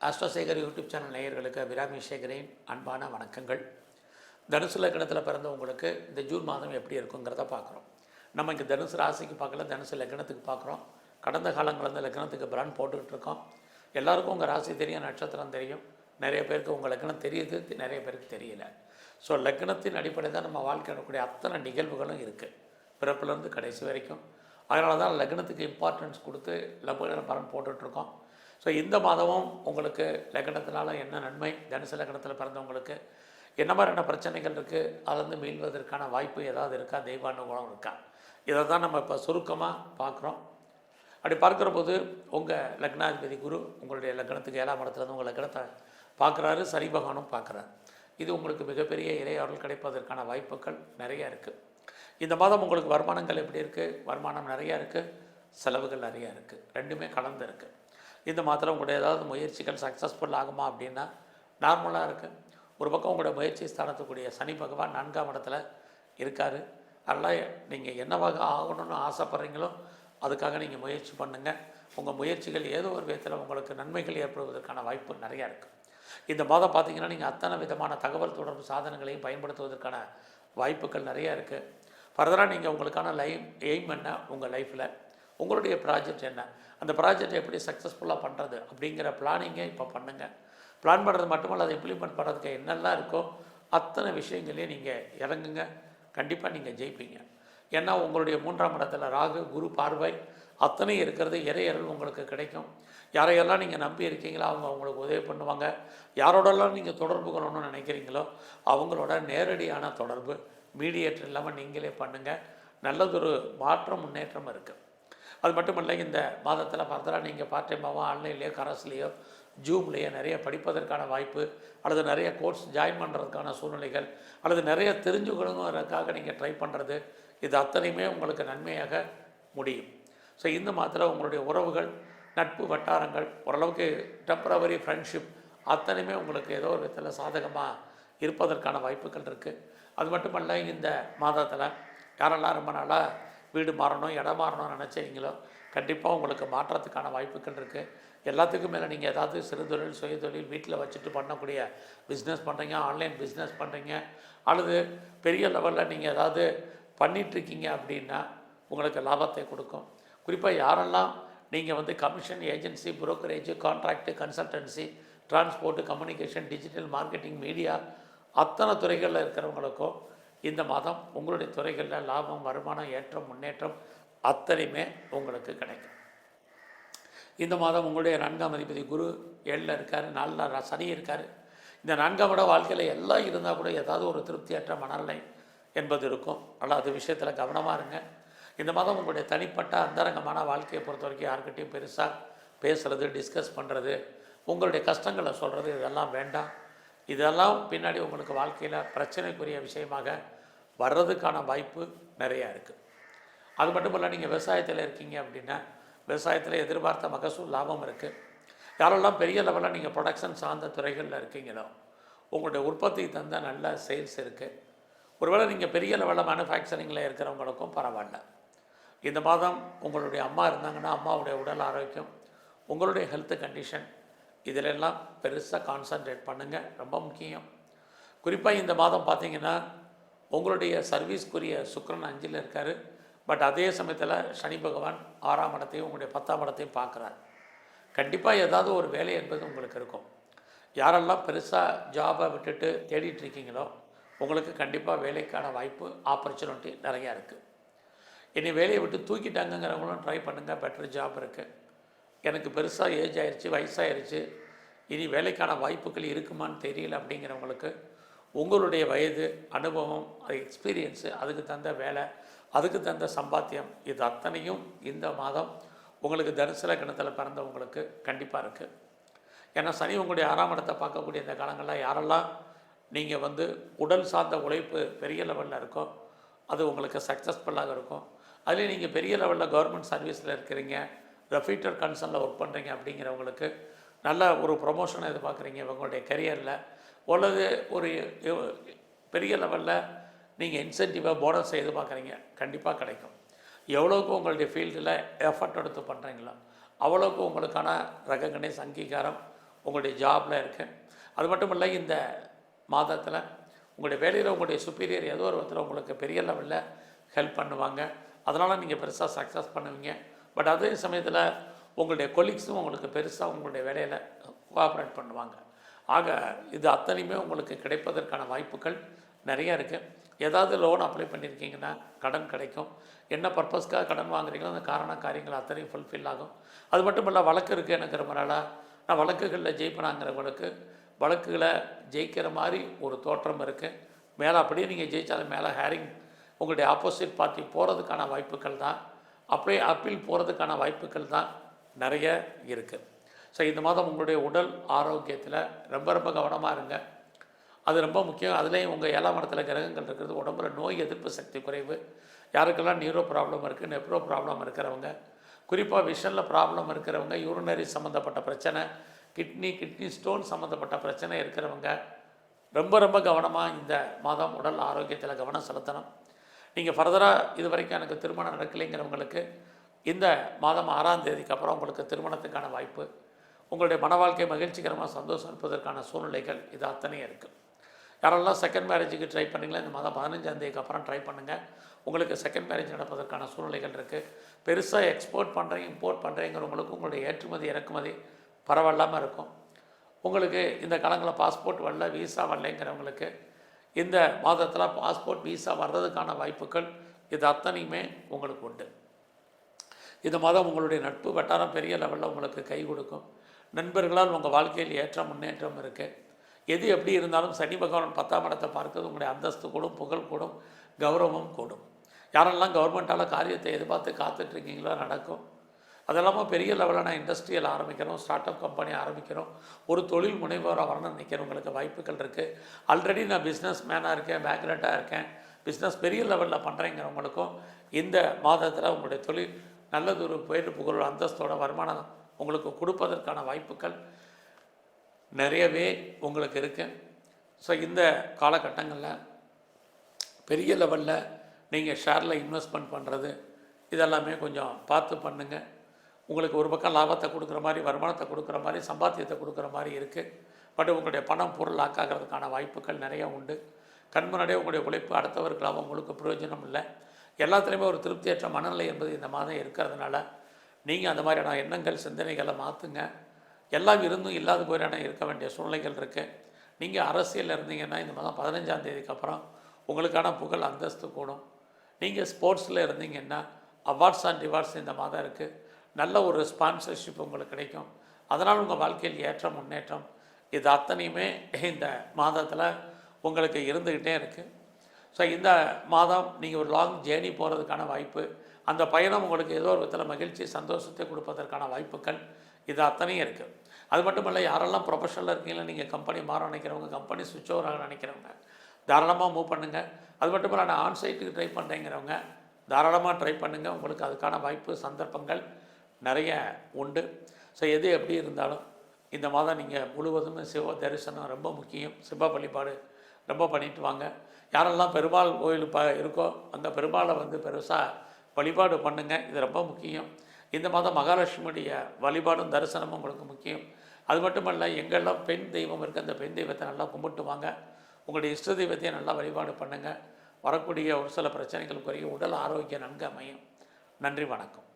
ஆஸ்ட்ரோசேகர் YouTube channel நேயர்களுக்கு அபிராமி சேகரின் அன்பான வணக்கங்கள். தனுசு லக்னத்தில் பிறந்த உங்களுக்கு இந்த ஜூன் மாதம் எப்படி இருக்குங்கிறத பார்க்குறோம். நம்ம இங்கே தனுசு ராசிக்கு பார்க்கல, தனுசு லக்னத்துக்கு பார்க்குறோம். கடந்த காலங்களில் இந்த லக்னத்துக்கு பிராண்ட் போட்டுக்கிட்டு இருக்கோம். எல்லாருக்கும் உங்கள் ராசி தெரியும், நட்சத்திரம் தெரியும். நிறைய பேருக்கு உங்கள் லக்னம் தெரியுது, நிறைய பேருக்கு தெரியல. ஸோ லக்னத்தின் அடிப்படையில் தான் நம்ம வாழ்க்கையில் இருக்கக்கூடிய அத்தனை நிகழ்வுகளும் இருக்குது, பிறப்பிலேருந்து கடைசி வரைக்கும். அதனால தான் லக்னத்துக்கு இம்பார்ட்டன்ஸ் கொடுத்து லக்ன பலன் போட்டுட்ருக்கோம். ஸோ இந்த மாதமும் உங்களுக்கு லக்னத்தினால என்ன நன்மை, தனுசு லக்னத்தில் பிறந்தவங்களுக்கு என்ன மாதிரியான பிரச்சனைகள் இருக்குது, அதிலிருந்து மீள்வதற்கான வாய்ப்பு ஏதாவது இருக்கா, தெய்வானுகூலம் இருக்கா, இதை தான் நம்ம இப்போ சுருக்கமாக பார்க்குறோம். அப்படி பார்க்குற போது உங்கள் லக்னாதிபதி குரு உங்களுடைய லக்னத்துக்கு 7ஆம் இடத்துலேருந்து உங்கள் லக்னத்தை பார்க்குறாரு, சனி பகவானும் பார்க்குறாரு. இது உங்களுக்கு மிகப்பெரிய இறையாற்றல் கிடைப்பதற்கான வாய்ப்புகள் நிறையா இருக்குது. இந்த மாதம் உங்களுக்கு வருமானங்கள் எப்படி இருக்குது? வருமானம் நிறையா இருக்குது, செலவுகள் நிறையா இருக்குது, ரெண்டுமே கலந்து இருக்குது. இந்த மாதத்தில் உங்களுடைய ஏதாவது முயற்சிகள் சக்ஸஸ்ஃபுல் ஆகுமா அப்படின்னா நார்மலாக இருக்குது. ஒரு பக்கம் உங்களுடைய முயற்சி ஸ்தானத்துக்குரிய சனி பகவான் 4ஆம் இடத்துல இருக்கார். அதனால் நீங்கள் என்னவாக ஆகணும்னு ஆசைப்பட்றீங்களோ அதுக்காக நீங்கள் முயற்சி பண்ணுங்கள். உங்கள் முயற்சிகள் ஏதோ ஒரு விதத்தில் உங்களுக்கு நன்மைகள் ஏற்படுவதற்கான வாய்ப்பு நிறையா இருக்குது. இந்த மாதம் பார்த்திங்கன்னா நீங்கள் அத்தனை விதமான தகவல் தொடர்பு சாதனங்களையும் பயன்படுத்துவதற்கான வாய்ப்புகள் நிறையா இருக்குது. ஃபர்தராக நீங்கள் உங்களுக்கான எய்ம் என்ன, உங்கள் லைஃப்பில் உங்களுடைய ப்ராஜெக்ட் என்ன, அந்த ப்ராஜெக்டை எப்படி சக்ஸஸ்ஃபுல்லாக பண்ணுறது அப்படிங்கிற பிளானிங்கை இப்போ பண்ணுங்கள். பிளான் பண்ணுறது மட்டுமல்ல, அதை இம்ப்ளிமெண்ட் பண்ணுறதுக்கு என்னெல்லாம் இருக்கோ அத்தனை விஷயங்களையும் நீங்கள் இறங்குங்க. கண்டிப்பாக நீங்கள் ஜெயிப்பீங்க. ஏன்னா உங்களுடைய 3ஆம் இடத்துல ராகு குரு பார்வை அத்தனை இருக்கிறது, இறையறல் உங்களுக்கு கிடைக்கும். யாரையெல்லாம் நீங்கள் நம்பி இருக்கீங்களோ அவங்க உங்களுக்கு உதவி பண்ணுவாங்க. யாரோடெல்லாம் நீங்கள் தொடர்பு கொள்ளணும்னு நினைக்கிறீங்களோ அவங்களோட நேரடியான தொடர்பு மீடியேட்டர் இல்லாமல் நீங்களே பண்ணுங்கள். நல்லதொரு மாற்றம் முன்னேற்றம் இருக்குது. அது மட்டும் இல்லை, இந்த மாதத்தில் ஃபர்தராக நீங்கள் பார்ட் டைமாவோ ஆன்லைன்லேயோ கரஸ்லேயோ ஜூம்லேயோ நிறைய படிப்பதற்கான வாய்ப்பு, அல்லது நிறைய கோர்ஸ் ஜாயின் பண்ணுறதுக்கான சூழ்நிலைகள், அல்லது நிறைய தெரிஞ்சுக்கணுங்கிறதுக்காக நீங்கள் ட்ரை பண்ணுறது, இது அத்தனையுமே உங்களுக்கு நன்மையாக முடியும். ஸோ இந்த மாதத்தில் உங்களுடைய உறவுகள், நட்பு வட்டாரங்கள், ஓரளவுக்கு டெம்பரவரி ஃப்ரெண்ட்ஷிப் அத்தனையுமே உங்களுக்கு ஏதோ ஒரு விதத்தில் சாதகமாக இருப்பதற்கான வாய்ப்புகள் இருக்குது. அது மட்டுமல்ல, இந்த மாதத்தில் யாரெல்லாம் ரொம்ப நாளாக வீடு மாறணும், இடம் மாறணும்னு நினச்சிங்களோ கண்டிப்பாக உங்களுக்கு மாற்றத்துக்கான வாய்ப்புகள் இருக்குது. எல்லாத்துக்கும் மேலே நீங்கள் ஏதாவது சிறு தொழில், சுய தொழில் வீட்டில் வச்சுட்டு பண்ணக்கூடிய பிஸ்னஸ் பண்ணுறீங்க, ஆன்லைன் பிஸ்னஸ் பண்ணுறீங்க, அல்லது பெரிய லெவலில் நீங்கள் ஏதாவது பண்ணிகிட்ருக்கீங்க அப்படின்னா உங்களுக்கு லாபத்தை கொடுக்கும். குறிப்பாக யாரெல்லாம் நீங்கள் commission, agency, brokerage, contract, consultancy, transport, communication, digital marketing, media அத்தனை துறைகளில் இருக்கிறவங்களுக்கும் இந்த மாதம் உங்களுடைய துறைகளில் லாபம், வருமானம், ஏற்றம், முன்னேற்றம் அத்தனையுமே உங்களுக்கு கிடைக்கும். இந்த மாதம் உங்களுடைய 4ஆம் அதிபதி குரு 7ல் இருக்கார், 4ல் சனி இருக்கார். இந்த 4ஆம் இட வாழ்க்கையில் எல்லாம் இருந்தால் கூட ஏதாவது ஒரு திருப்தியற்ற மனநிலை என்பது இருக்கும். ஆனால் அது விஷயத்தில் கவனமாக இருங்க. இந்த மாதம் உங்களுடைய தனிப்பட்ட அந்தரங்கமான வாழ்க்கையை பொறுத்த வரைக்கும் யாருக்கிட்டையும் பெருசாக பேசுகிறது, டிஸ்கஸ் பண்ணுறது, உங்களுடைய கஷ்டங்களை சொல்கிறது இதெல்லாம் வேண்டாம். இதெல்லாம் பின்னாடி உங்களுக்கு வாழ்க்கையில் பிரச்சனைக்குரிய விஷயமாக வர்றதுக்கான வாய்ப்பு நிறையா இருக்குது. அது மட்டும் இல்லை, நீங்கள் விவசாயத்தில் இருக்கீங்க அப்படின்னா விவசாயத்தில் எதிர்பார்த்த மகசூல் லாபம் இருக்குது. யாரெல்லாம் பெரிய லெவலில் நீங்கள் ப்ரொடக்ஷன் சார்ந்த துறைகளில் இருக்கீங்களோ உங்களுடைய உற்பத்தி தந்த நல்ல சேல்ஸ் இருக்குது. ஒருவேளை நீங்கள் பெரிய லெவலில் மேனுஃபேக்சரிங்கில் இருக்கிறவங்களுக்கும் பரவாயில்ல. இந்த மாதம் உங்களுடைய அம்மா இருந்தாங்கன்னா அம்மாவுடைய உடல் ஆரோக்கியம், உங்களுடைய ஹெல்த் கண்டிஷன் இதிலெல்லாம் பெருசாக கான்சன்ட்ரேட் பண்ணுங்கள், ரொம்ப முக்கியம். குறிப்பாக இந்த மாதம் பார்த்திங்கன்னா உங்களுடைய சர்வீஸ்க்குரிய சுக்கிரன் 5ல் இருக்கார். பட் அதே சமயத்தில் சனி பகவான் 6ஆம் இடத்தையும் உங்களுடைய 10ஆம் இடத்தையும் பார்க்குறார். கண்டிப்பாக ஏதாவது ஒரு வேலை என்பது உங்களுக்கு இருக்கும். யாரெல்லாம் பெருசாக ஜாபை விட்டுட்டு தேடிட்டுருக்கீங்களோ உங்களுக்கு கண்டிப்பாக வேலைக்கான வாய்ப்பு, ஆப்பர்ச்சுனிட்டி நிறையா இருக்குது. இனி வேலையை விட்டு தூக்கிட்டாங்கங்கிறவங்களும் ட்ரை பண்ணுங்கள், பெட்டர் ஜாப் இருக்குது. எனக்கு பெருசாக ஏஜ் ஆயிடுச்சு, வயசாகிடுச்சு, இனி வேலைக்கான வாய்ப்புகள் இருக்குமான்னு தெரியல அப்படிங்கிறவங்களுக்கு உங்களுடைய வயது, அனுபவம், எக்ஸ்பீரியன்ஸு, அதுக்கு தந்த வேலை, அதுக்கு தந்த சம்பாத்தியம் இது அத்தனையும் இந்த மாதம் உங்களுக்கு தனுசு லக்னத்தில் பிறந்தவங்களுக்கு கண்டிப்பாக இருக்குது. ஏன்னா சனி உங்களுடைய 6ஆம் இடத்தை பார்க்கக்கூடிய இந்த காலங்களில் யாரெல்லாம் நீங்கள் உடல் சார்ந்த உழைப்பு பெரிய லெவலில் இருக்கோ அது உங்களுக்கு சக்ஸஸ்ஃபுல்லாக இருக்கும். அதுலேயும் நீங்கள் பெரிய லெவலில் கவர்மெண்ட் சர்வீஸில் இருக்கிறீங்க, ரெஃப்யூட்டர் கன்சர்னில் ஒர்க் பண்ணுறீங்க அப்படிங்கிறவங்களுக்கு நல்ல ஒரு ப்ரொமோஷனை எதிர்பார்க்குறீங்க உங்களுடைய கரியரில், அல்லது ஒரு பெரிய லெவலில் நீங்கள் இன்சென்டிவாக போனஸை எதிர்பார்க்குறீங்க, கண்டிப்பாக கிடைக்கும். எவ்வளோக்கு உங்களுடைய ஃபீல்டில் எஃபர்ட் எடுத்து பண்ணுறீங்களோ அவ்வளோக்கு உங்களுக்கான ரெகக்னைஸ், அங்கீகாரம் உங்களுடைய ஜாபில் இருக்குது. அது மட்டும் இல்லை, இந்த மாதத்தில் உங்களுடைய வேலையில் உங்களுடைய சுப்பீரியர் ஏதோ ஒரு விதத்தில் உங்களுக்கு பெரிய லெவலில் ஹெல்ப் பண்ணுவாங்க. அதனால் நீங்கள் பெருசாக சக்ஸஸ் பண்ணுவீங்க. பட் அதே சமயத்தில் உங்களுடைய கொலீக்ஸும் உங்களுக்கு பெருசாக உங்களுடைய வேலையில் கோஆப்ரேட் பண்ணுவாங்க. ஆக இது அத்தனையுமே உங்களுக்கு கிடைப்பதற்கான வாய்ப்புகள் நிறைய இருக்குது. ஏதாவது லோன் அப்ளை பண்ணியிருக்கீங்கன்னா கடன் கிடைக்கும். என்ன பர்பஸ்க்காக கடன் வாங்குறீங்களோ அந்த காரியங்கள் அத்தனையும் ஃபுல்ஃபில் ஆகும். அது மட்டும் இல்லை, வழக்கு இருக்குது எனக்கு ரொம்ப நாளாக, நான் வழக்குகளில் ஜெயிப்பேனாங்கிறவங்களுக்கு வழக்குகளை ஜெயிக்கிற மாதிரி ஒரு தோற்றம் இருக்குது. மேலே அப்படியே நீங்கள் ஜெயித்தாலும் மேலே ஹேரிங் உங்களுடைய ஆப்போசிட் பார்ட்டி போகிறதுக்கான வாய்ப்புகள் தான், அப்படியே அப்பீல் போகிறதுக்கான வாய்ப்புகள் தான் நிறைய இருக்குது. ஸோ இந்த மாதம் உங்களுடைய உடல் ஆரோக்கியத்தில் ரொம்ப ரொம்ப கவனமாக இருங்க. அது ரொம்ப முக்கியம். அதுலேயும் உங்கள் 7ஆம் இடத்துல கிரகங்கள் இருக்கிறது, உடம்புல நோய் எதிர்ப்பு சக்தி குறைவு. யாருக்கெல்லாம் நியூரோ ப்ராப்ளம் இருக்குது, நெப்ரோ ப்ராப்ளம் இருக்கிறவங்க, குறிப்பாக விஷனில் ப்ராப்ளம் இருக்கிறவங்க, யூரினரி சம்மந்தப்பட்ட பிரச்சனை, கிட்னி ஸ்டோன் சம்மந்தப்பட்ட பிரச்சனை இருக்கிறவங்க ரொம்ப ரொம்ப கவனமாக இந்த மாதம் உடல் ஆரோக்கியத்தில் கவனம் செலுத்தணும். நீங்கள் ஃபர்தராக இது வரைக்கும் எனக்கு திருமணம் நடக்கலைங்கிறவங்களுக்கு இந்த மாதம் 6ஆம் தேதிக்கு அப்புறம் உங்களுக்கு திருமணத்துக்கான வாய்ப்பு, உங்களுடைய மன வாழ்க்கை மகிழ்ச்சிகரமாக சந்தோஷம் இருப்பதற்கான சூழ்நிலைகள் இது அத்தனையும் இருக்குது. யாரெல்லாம் செகண்ட் மேரேஜுக்கு ட்ரை பண்ணிங்களா, இந்த மாதம் 15ஆம் தேதிக்கு அப்புறம் ட்ரை பண்ணுங்கள். உங்களுக்கு செகண்ட் மேரேஜ் நடப்பதற்கான சூழ்நிலைகள் இருக்குது. பெருசாக எக்ஸ்போர்ட் பண்ணுறீங்க இம்போர்ட் பண்ணுறீங்கிறவங்களுக்கு உங்களுடைய ஏற்றுமதி இறக்குமதி பரவாயில்லாமல் இருக்கும். உங்களுக்கு இந்த காலங்களில் பாஸ்போர்ட் வரல, வீசா வரலைங்கிறவங்களுக்கு இந்த மாதத்தில் பாஸ்போர்ட் வீசா வர்றதுக்கான வாய்ப்புகள் இது அத்தனையுமே உங்களுக்கு உண்டு. இந்த மாதம் உங்களுடைய நட்பு வட்டாரம் பெரிய லெவலில் உங்களுக்கு கை கொடுக்கும். நண்பர்களால் உங்கள் வாழ்க்கையில் முன்னேற்றம் இருக்குது. எது எப்படி இருந்தாலும் சனி பகவான் 10ஆம் இடத்தை பார்க்கிறது உங்களுடைய அந்தஸ்து கூடும், புகழ் கூடும், கௌரவம் கூடும். யாரெல்லாம் கவர்மெண்ட்டால் காரியத்தை எதிர்பார்த்து காத்துட்ருக்கீங்களோ நடக்கும். அதெல்லாமல் பெரிய லெவலில் நான் இண்டஸ்ட்ரியல் ஆரம்பிக்கிறோம், ஸ்டார்ட் அப் கம்பெனி ஆரம்பிக்கிறோம், ஒரு தொழில் முனைவோராக வரணும்னு நினைக்கிறவங்களுக்கு வாய்ப்புகள் இருக்குது. ஆல்ரெடி நான் பிஸ்னஸ் மேனாக இருக்கேன், பேக்ரவுண்டாக இருக்கேன், பிஸ்னஸ் பெரிய லெவலில் பண்ணுறேங்கிறவங்களுக்கும் இந்த மாதத்தில் உங்களுடைய தொழில் நல்லதொரு பேர் புகழ் அந்தஸ்தோட வருமானம் உங்களுக்கு கொடுப்பதற்கான வாய்ப்புகள் நிறையவே உங்களுக்கு இருக்குது. ஸோ இந்த காலகட்டங்களில் பெரிய லெவலில் நீங்கள் ஷேரில் இன்வெஸ்ட்மெண்ட் பண்ணுறது இதெல்லாமே கொஞ்சம் பார்த்து பண்ணுங்கள். உங்களுக்கு ஒரு பக்கம் லாபத்தை கொடுக்குற மாதிரி, வருமானத்தை கொடுக்குற மாதிரி, சம்பாத்தியத்தை கொடுக்குற மாதிரி இருக்குது. பட் உங்களுடைய பணம் பொருள் லாக்காகிறதுக்கான வாய்ப்புகள் நிறையா உண்டு. கண் முன்னாடியே உங்களுடைய உழைப்பு அடுத்தவருக்கு லாபம் உங்களுக்கு பிரயோஜனம் இல்லை. எல்லாத்துலேயுமே ஒரு திருப்தியற்ற மனநிலை என்பது இந்த மாதம் இருக்கிறதுனால நீங்கள் அந்த மாதிரியான எண்ணங்கள் சிந்தனைகளை மாற்றுங்க. எல்லாம் இருந்தும் இல்லாத போயிடான இருக்க வேண்டிய சூழ்நிலைகள் இருக்குது. நீங்கள் அரசியலில் இருந்தீங்கன்னா இந்த மாதம் 15ஆம் தேதிக்கு அப்புறம் உங்களுக்கான புகழ் அந்தஸ்து கூடும். நீங்கள் ஸ்போர்ட்ஸில் இருந்தீங்கன்னா அவார்ட்ஸ் அண்ட் ரிவார்ட்ஸ் இந்த மாதம் இருக்குது. நல்ல ஒரு ஸ்பான்சர்ஷிப் உங்களுக்கு கிடைக்கும். அதனால் உங்கள் வாழ்க்கையில் முன்னேற்றம் இது அத்தனையுமே இந்த மாதத்தில் உங்களுக்கு இருந்துக்கிட்டே இருக்குது. ஸோ இந்த மாதம் நீங்கள் ஒரு லாங் ஜேர்னி போகிறதுக்கான வாய்ப்பு, அந்த பயணம் உங்களுக்கு ஏதோ ஒரு விதத்தில் மகிழ்ச்சி சந்தோஷத்தை கொடுப்பதற்கான வாய்ப்புகள் இது அத்தனையும் இருக்குது. அது மட்டும் இல்லை, யாரெல்லாம் ப்ரொஃபஷனலில் இருக்கீங்களா, நீங்கள் கம்பெனி மாற நினைக்கிறவங்க, கம்பெனி சுவிட்ச் ஓவர் ஆக நினைக்கிறவங்க தாராளமாக மூவ் பண்ணுங்கள். அது மட்டும் இல்லை, நான் ஆன்சைட்டுக்கு ட்ரை பண்ணுறேங்கிறவங்க தாராளமாக ட்ரை பண்ணுங்கள். உங்களுக்கு அதுக்கான வாய்ப்பு சந்தர்ப்பங்கள் நிறைய உண்டு. ஸோ எது எப்படி இருந்தாலும் இந்த மாதம் நீங்கள் முழுவதும் சிவ தரிசனம் ரொம்ப முக்கியம். சிவ வழிபாடு ரொம்ப பண்ணிட்டு வாங்க. யாரெல்லாம் பெருமாள் கோயில் இருக்கோ அங்கே பெருமாளை பெருசாக வழிபாடு பண்ணுங்கள். இது ரொம்ப முக்கியம். இந்த மாதம் மகாலட்சுமியுடைய வழிபாடும் தரிசனமும் உங்களுக்கு முக்கியம். அது மட்டுமல்ல, எங்கெல்லாம் பெண் தெய்வம் இருக்குது அந்த பெண் தெய்வத்தை நல்லா கும்பிட்டு வாங்க. உங்களுடைய இஷ்ட தெய்வத்தையே நல்லா வழிபாடு பண்ணுங்கள். வரக்கூடிய ஒரு சில பிரச்சனைகள் குறைய உடல் ஆரோக்கியம் நன்கு அமையும். நன்றி, வணக்கம்.